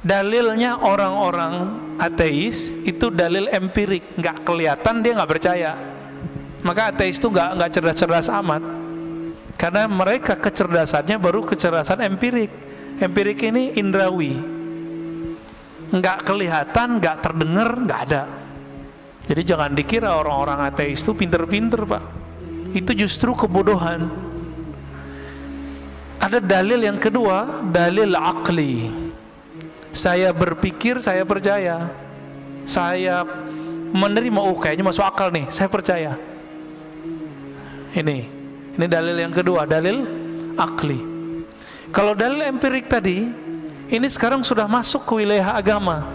Dalilnya orang-orang ateis itu dalil empirik, nggak kelihatan, dia nggak percaya. Maka ateis itu nggak cerdas-cerdas amat, karena mereka kecerdasannya baru kecerdasan empirik. Empirik ini indrawi, nggak kelihatan, nggak terdengar, nggak ada. Jadi jangan dikira orang-orang ateis itu pinter-pinter, Pak. Itu justru kebodohan. Ada dalil yang kedua, dalil akli. Saya berpikir, saya percaya. Saya menerima, oh kayaknya masuk akal nih, saya percaya. Ini dalil yang kedua, dalil akli. Kalau dalil empirik tadi, ini sekarang sudah masuk ke wilayah agama.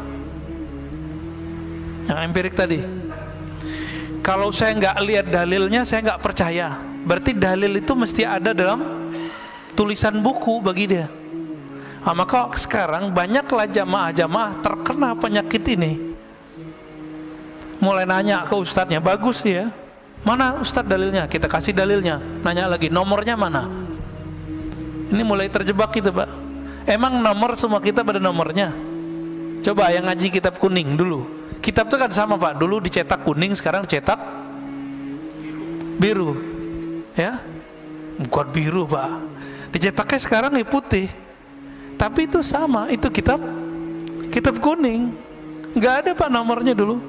Yang empirik tadi, kalau saya nggak lihat dalilnya, saya nggak percaya. Berarti dalil itu mesti ada dalam tulisan buku bagi dia. Nah, maka sekarang banyaklah jamaah-jamaah terkena penyakit ini. Mulai nanya ke ustadznya, bagus ya, mana ustadz dalilnya? Kita kasih dalilnya. Nanya lagi, nomornya mana? Ini mulai terjebak gitu, Pak. Emang nomor semua kita pada nomornya? Coba yang ngaji kitab kuning dulu. Kitab itu kan sama, Pak. Dulu dicetak kuning, sekarang dicetak biru. Ya? Bukan biru, Pak. Dicetaknya sekarang ya putih. Tapi itu sama, itu kitab kuning. Nggak ada, Pak, nomornya dulu.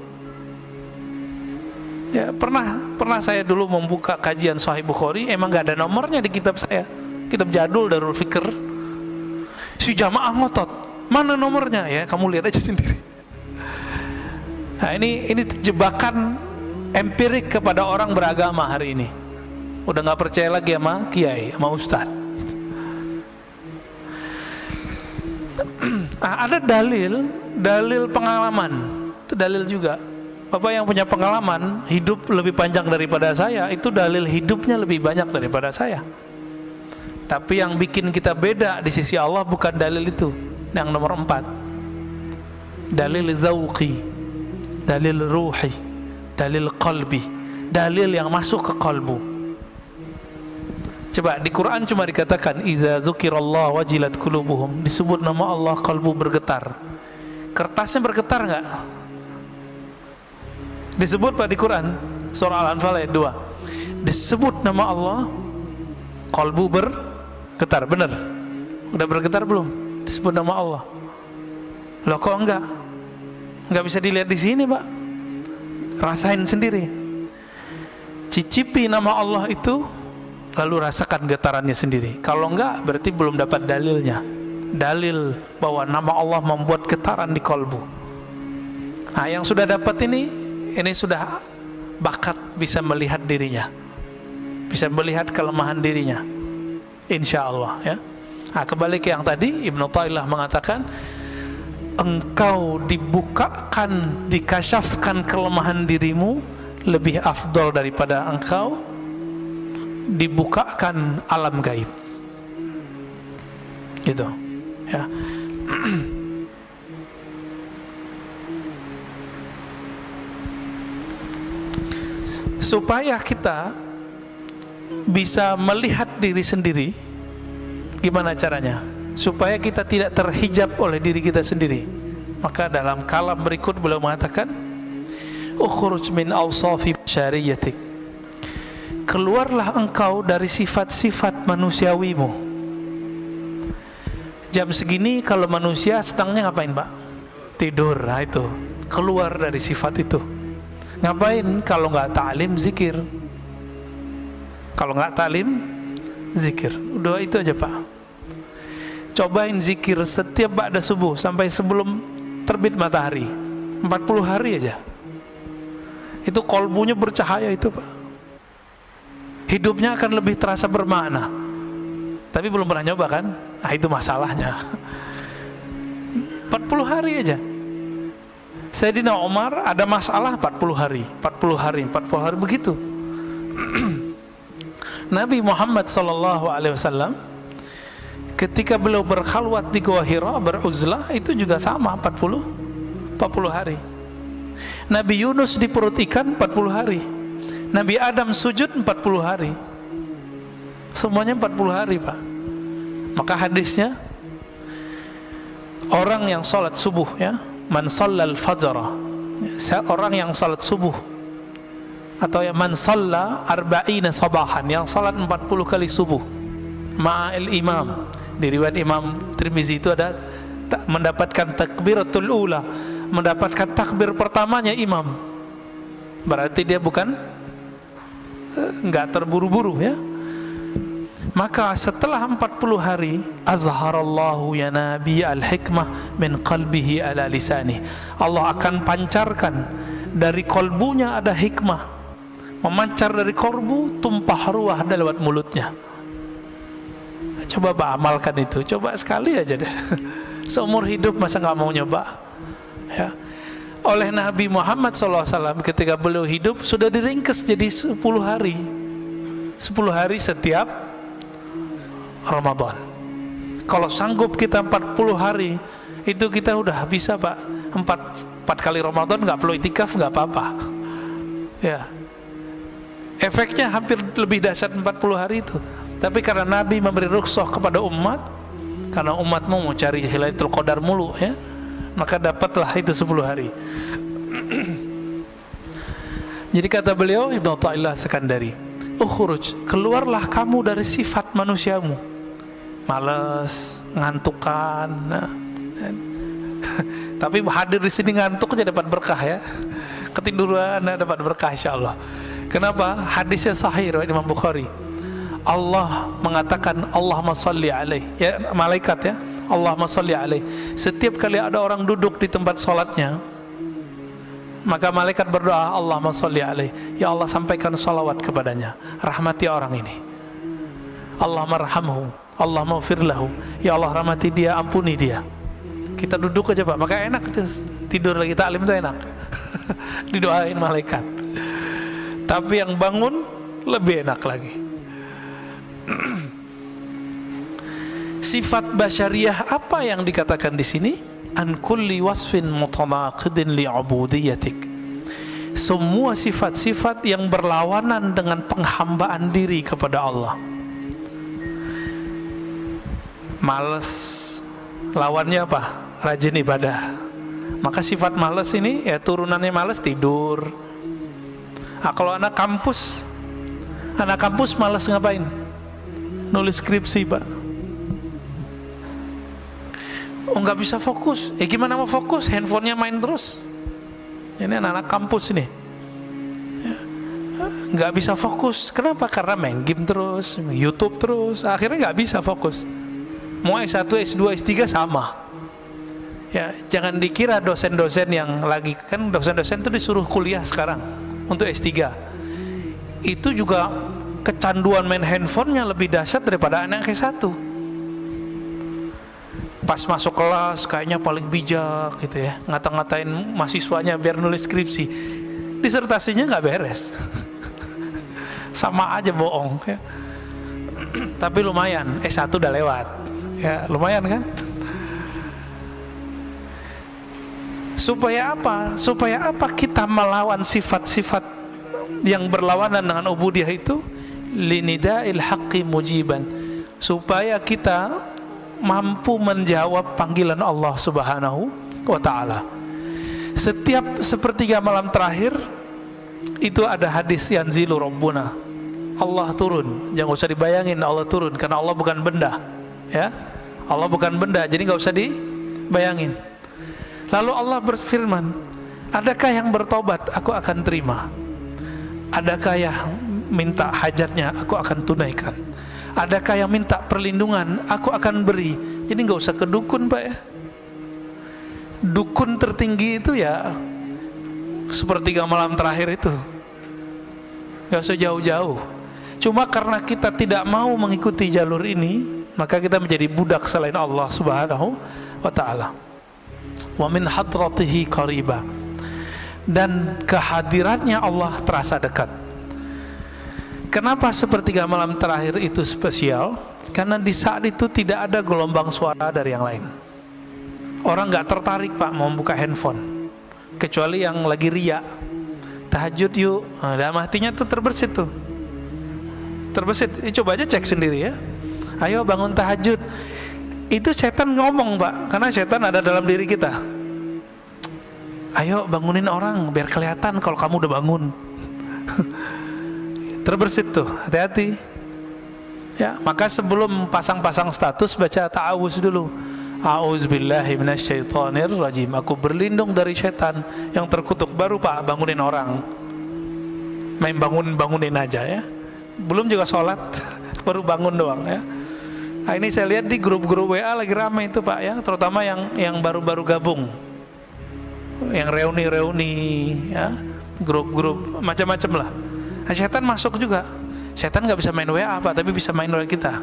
Ya, pernah saya dulu membuka kajian Sahih Bukhari, emang nggak ada nomornya di kitab saya. Kitab jadul Darul Fikr. Si jamaah ngotot, mana nomornya? Ya, kamu lihat aja sendiri. Nah, ini jebakan empirik kepada orang beragama hari ini. Udah nggak percaya lagi sama kiai, sama ustadz. Ada dalil pengalaman, itu dalil juga. Bapak yang punya pengalaman hidup lebih panjang daripada saya, itu dalil hidupnya lebih banyak daripada saya. Tapi yang bikin kita beda di sisi Allah bukan dalil itu. Yang nomor 4, dalil zauqi, dalil ruhi, dalil qalbi, dalil yang masuk ke kalbu. Coba di Quran cuma dikatakan iza dzukirallah wajilat qulubuhum, disebut nama Allah kalbu bergetar. Kertasnya bergetar enggak? Disebut Pak di Quran surah Al-Anfal ayat 2. Disebut nama Allah, kalbu bergetar, benar? Udah bergetar belum? Disebut nama Allah. Loh kok enggak? Enggak bisa dilihat di sini, Pak. Rasain sendiri. Cicipi nama Allah itu, lalu rasakan getarannya sendiri. Kalau enggak, berarti belum dapat dalilnya. Dalil bahwa nama Allah membuat getaran di kalbu. Nah, yang sudah dapat ini sudah bakat bisa melihat dirinya, bisa melihat kelemahan dirinya, insya Allah ya. Nah, kembali ke yang tadi, Ibnu Taillah mengatakan, engkau dibukakan, dikasyafkan kelemahan dirimu lebih afdol daripada engkau dibukakan alam gaib, gitu ya. Supaya kita bisa melihat diri sendiri, gimana caranya? Supaya kita tidak terhijab oleh diri kita sendiri. Maka dalam kalam berikut beliau mengatakan, ukhruj min awsafi syariyatik, keluarlah engkau dari sifat-sifat manusiawimu. Jam segini kalau manusia sedangnya ngapain, Pak? Tidur. Nah, itu keluar dari sifat itu. Ngapain? Kalau nggak ta'lim, zikir. Kalau nggak ta'lim, zikir. Udah itu aja, Pak. Cobain zikir setiap ba'da subuh sampai sebelum terbit matahari, 40 hari aja. Itu kolbunya bercahaya itu, Pak. Hidupnya akan lebih terasa bermakna. Tapi belum pernah nyoba kan? Nah, itu masalahnya. 40 hari aja. Sayyidina Umar ada masalah 40 hari begitu. Nabi Muhammad SAW ketika beliau berkhalwat di Gua Hira, beruzlah, itu juga sama 40 hari. Nabi Yunus di perut ikan 40 hari. Nabi Adam sujud 40 hari. Semuanya 40 hari, Pak. Maka hadisnya, Orang yang salat subuh, ya, man shallal fajra, orang yang salat subuh, atau ya man shalla arba'ina sabahan, yang salat 40 kali subuh ma'al imam. Di riwayat Imam Tirmizi itu ada mendapatkan takbiratul ula, mendapatkan takbir pertamanya imam. Berarti dia bukan enggak terburu-buru, ya. Maka setelah 40 hari, azharallahu ya nabi al-hikmah min qalbihi ala lisani. Allah akan pancarkan dari kolbunya ada hikmah, memancar dari kolbu, tumpah ruah lewat mulutnya. Coba Pak amalkan itu, coba sekali aja deh. Seumur hidup masa nggak mau nyoba, ya. Oleh Nabi Muhammad SAW ketika beliau hidup sudah diringkas jadi 10 hari 10 hari setiap Ramadan. Kalau sanggup kita 40 hari, itu kita udah bisa Pak. 4 kali Ramadan nggak perlu itikaf, nggak apa-apa, ya. Efeknya hampir lebih dahsyat 40 hari itu. Tapi karena Nabi memberi rukhsah kepada umat, karena umatmu mau cari Lailatul Qadar mulu, ya, maka dapatlah itu 10 hari. Jadi kata beliau, Ibnu Athaillah Sekandari, ukhruj, keluarlah kamu dari sifat manusiamu, malas, ngantukan. Tapi hadir di sini ngantuk aja dapat berkah, ya. Ketiduran dapat berkah insyaallah. Kenapa? Hadisnya sahih riwayat Imam Bukhari. Allah mengatakan Allahumma shalli alaih, ya, malaikat, ya, Allahumma shalli alaih. Setiap kali ada orang duduk di tempat sholatnya, maka malaikat berdoa, Allahumma shalli alaih, ya Allah sampaikan salawat kepadanya, rahmati orang ini. Allahumma arhamhu, Allahumma ighfir lahu, ya Allah rahmati dia, ampuni dia. Kita duduk aja Pak, maka enak itu, tidur lagi taklim itu enak. Didoain malaikat. Tapi yang bangun lebih enak lagi. Sifat basyariyah apa yang dikatakan di sini? An kulli wasfin mutanaqidin li'ubudiyatik. Semua sifat-sifat yang berlawanan dengan penghambaan diri kepada Allah. Males, lawannya apa? Rajin ibadah. Maka sifat males ini, ya, turunannya males, tidur. Nah, kalau anak kampus males ngapain? Nulis skripsi Pak. Oh, nggak bisa fokus. Gimana mau fokus? Handphonenya main terus. Ini anak-anak kampus ini, ya, nggak bisa fokus. Kenapa? Karena main game terus, YouTube terus. Akhirnya nggak bisa fokus. Mau S1, S2, S3 sama. Ya, jangan dikira dosen-dosen yang lagi, kan dosen-dosen itu disuruh kuliah sekarang untuk S3. Itu juga kecanduan main handphonenya lebih dahsyat daripada anak S1. Pas masuk kelas kayaknya paling bijak gitu, ya, ngata-ngatain mahasiswanya biar nulis skripsi, disertasinya nggak beres. Sama aja bohong, ya. Tapi lumayan, S1 udah lewat, ya, lumayan kan. Supaya apa? Supaya apa kita melawan sifat-sifat yang berlawanan dengan ubudiyah itu? Linida'il haqqi mujiban, supaya kita mampu menjawab panggilan Allah Subhanahu wa ta'ala. Setiap sepertiga malam terakhir itu ada hadis yanzilu rabbuna, Allah turun. Jangan usah dibayangin Allah turun, karena Allah bukan benda, ya. Allah bukan benda, jadi nggak usah dibayangin. Lalu Allah berfirman, adakah yang bertobat, aku akan terima. Adakah yang minta hajatnya, aku akan tunaikan. Adakah yang minta perlindungan, aku akan beri. Jadi nggak usah ke dukun Pak, ya. Dukun tertinggi itu ya sepertiga malam terakhir itu, nggak usah jauh-jauh. Cuma karena kita tidak mau mengikuti jalur ini, maka kita menjadi budak selain Allah Subhanahu wa ta'ala. Wa min hadratihi qariba, dan kehadirannya Allah terasa dekat. Kenapa sepertiga malam terakhir itu spesial? Karena di saat itu tidak ada gelombang suara dari yang lain. Orang nggak tertarik Pak mau buka handphone, kecuali yang lagi riya. Tahajud yuk, dalam hatinya tuh terbersit tuh. Terbersit, coba aja cek sendiri, ya. Ayo bangun tahajud. Itu setan ngomong Pak, karena setan ada dalam diri kita. Ayo bangunin orang biar kelihatan kalau kamu udah bangun. Terbersit tuh, hati-hati. Ya, maka sebelum pasang-pasang status baca ta'awuz dulu. A'udzubillahi minasyaitonir rajim. Aku berlindung dari setan yang terkutuk. Baru Pak bangunin orang. Main bangunin aja ya. Belum juga sholat, baru bangun doang ya. Nah, ini saya lihat di grup-grup WA lagi ramai itu Pak ya, terutama yang baru-baru gabung, yang reuni-reuni ya, grup-grup macam-macam lah. Nah, setan masuk juga. Setan nggak bisa main WA Pak, tapi bisa main oleh kita.